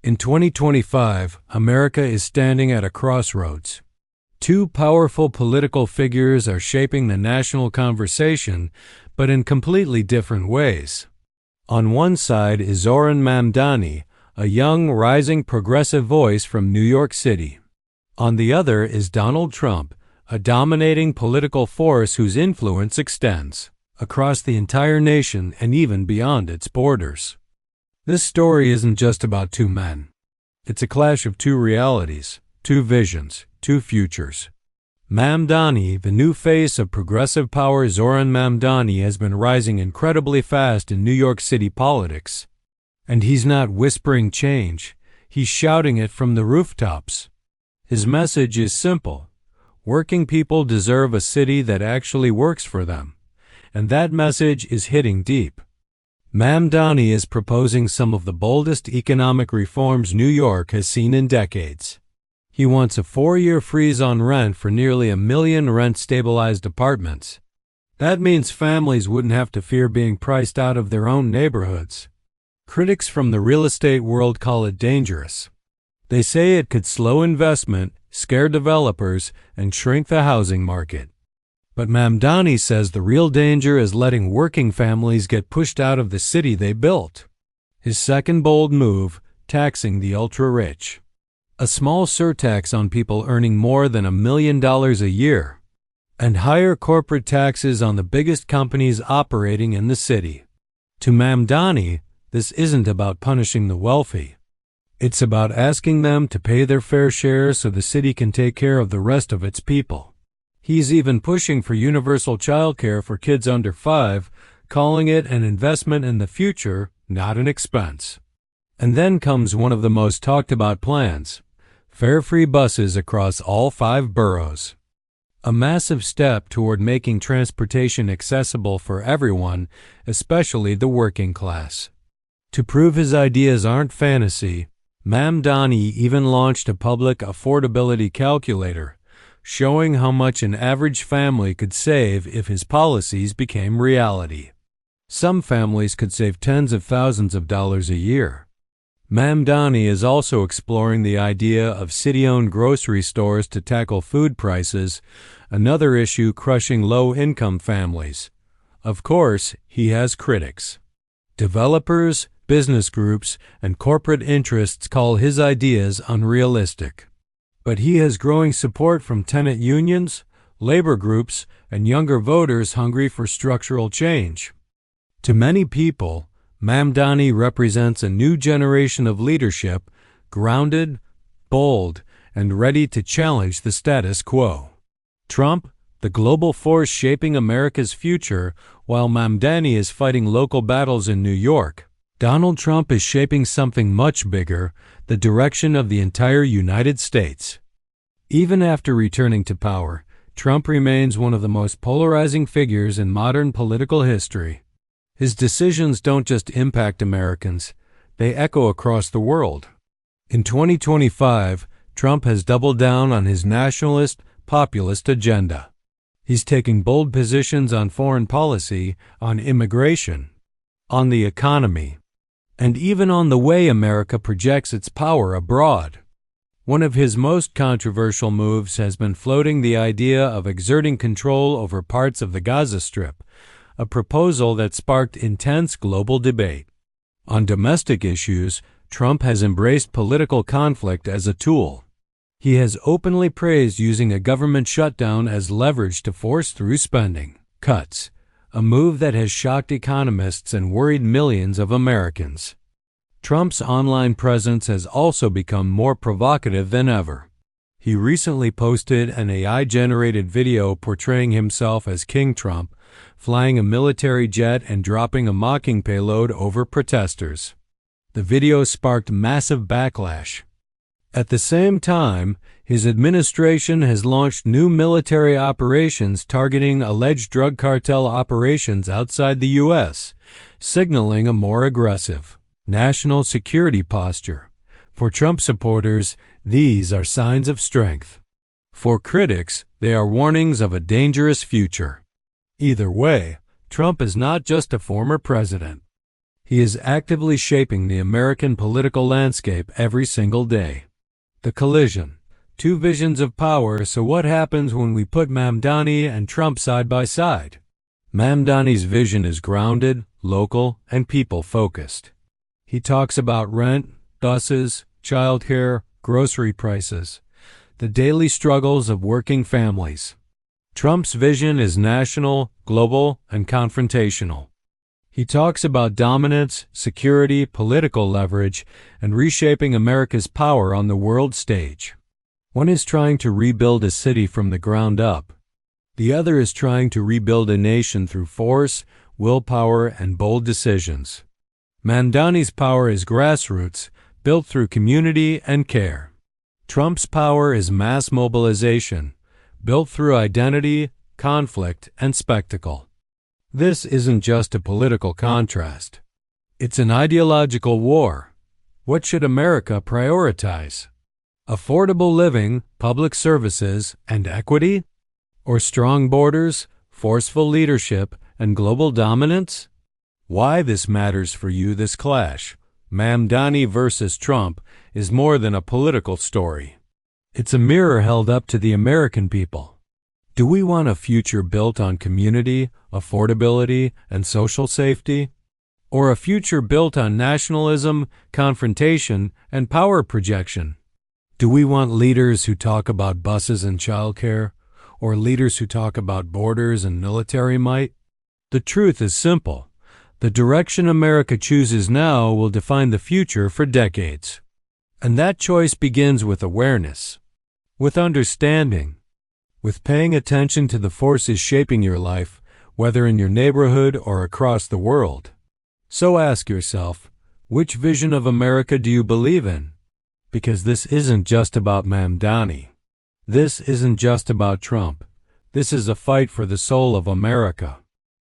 In 2025, America is standing at a crossroads. Two powerful political figures are shaping the national conversation, but in completely different ways. On one side is Zohran Mamdani, a young, rising progressive voice from New York City. On the other is Donald Trump, a dominating political force whose influence extends across the entire nation and even beyond its borders. This story isn't just about two men. It's a clash of two realities, two visions, two futures. Mamdani, the new face of progressive power, Zohran Mamdani, has been rising incredibly fast in New York City politics. And he's not whispering change, he's shouting it from the rooftops. His message is simple. Working people deserve a city that actually works for them. And that message is hitting deep. Mamdani is proposing some of the boldest economic reforms New York has seen in decades. He wants a 4-year freeze on rent for nearly 1 million rent-stabilized apartments. That means families wouldn't have to fear being priced out of their own neighborhoods. Critics from the real estate world call it dangerous. They say it could slow investment, scare developers, and shrink the housing market. But Mamdani says the real danger is letting working families get pushed out of the city they built. His second bold move, taxing the ultra-rich. A small surtax on people earning more than $1 million a year. And higher corporate taxes on the biggest companies operating in the city. To Mamdani, this isn't about punishing the wealthy. It's about asking them to pay their fair share so the city can take care of the rest of its people. He's even pushing for universal childcare for kids under 5, calling it an investment in the future, not an expense. And then comes one of the most talked about plans, fare-free buses across all 5 boroughs. A massive step toward making transportation accessible for everyone, especially the working class. To prove his ideas aren't fantasy, Mamdani even launched a public affordability calculator, showing how much an average family could save if his policies became reality. Some families could save tens of thousands of dollars a year. Mamdani is also exploring the idea of city-owned grocery stores to tackle food prices, another issue crushing low-income families. Of course, he has critics. Developers, business groups, and corporate interests call his ideas unrealistic. But he has growing support from tenant unions, labor groups, and younger voters hungry for structural change. To many people, Mamdani represents a new generation of leadership, grounded, bold, and ready to challenge the status quo. Trump, the global force shaping America's future, while Mamdani is fighting local battles in New York, Donald Trump is shaping something much bigger, the direction of the entire United States. Even after returning to power, Trump remains one of the most polarizing figures in modern political history. His decisions don't just impact Americans, they echo across the world. In 2025, Trump has doubled down on his nationalist, populist agenda. He's taking bold positions on foreign policy, on immigration, on the economy, and even on the way America projects its power abroad. One of his most controversial moves has been floating the idea of exerting control over parts of the Gaza Strip, a proposal that sparked intense global debate. On domestic issues, Trump has embraced political conflict as a tool. He has openly praised using a government shutdown as leverage to force through spending cuts, a move that has shocked economists and worried millions of Americans. Trump's online presence has also become more provocative than ever. He recently posted an AI-generated video portraying himself as King Trump, flying a military jet and dropping a mocking payload over protesters. The video sparked massive backlash. At the same time, his administration has launched new military operations targeting alleged drug cartel operations outside the U.S., signaling a more aggressive national security posture. For Trump supporters, these are signs of strength. For critics, they are warnings of a dangerous future. Either way, Trump is not just a former president. He is actively shaping the American political landscape every single day. The collision. Two visions of power, so what happens when we put Mamdani and Trump side by side? Mamdani's vision is grounded, local, and people-focused. He talks about rent, buses, childcare, grocery prices, the daily struggles of working families. Trump's vision is national, global, and confrontational. He talks about dominance, security, political leverage, and reshaping America's power on the world stage. One is trying to rebuild a city from the ground up. The other is trying to rebuild a nation through force, willpower, and bold decisions. Mamdani's power is grassroots, built through community and care. Trump's power is mass mobilization, built through identity, conflict, and spectacle. This isn't just a political contrast. It's an ideological war. What should America prioritize? Affordable living, public services, and equity? Or strong borders, forceful leadership, and global dominance? Why this matters for you, this clash, Mamdani versus Trump, is more than a political story. It's a mirror held up to the American people. Do we want a future built on community, affordability, and social safety? Or a future built on nationalism, confrontation, and power projection? Do we want leaders who talk about buses and childcare, or leaders who talk about borders and military might? The truth is simple. The direction America chooses now will define the future for decades. And that choice begins with awareness, with understanding, with paying attention to the forces shaping your life, whether in your neighborhood or across the world. So ask yourself, which vision of America do you believe in? Because this isn't just about Mamdani. This isn't just about Trump. This is a fight for the soul of America.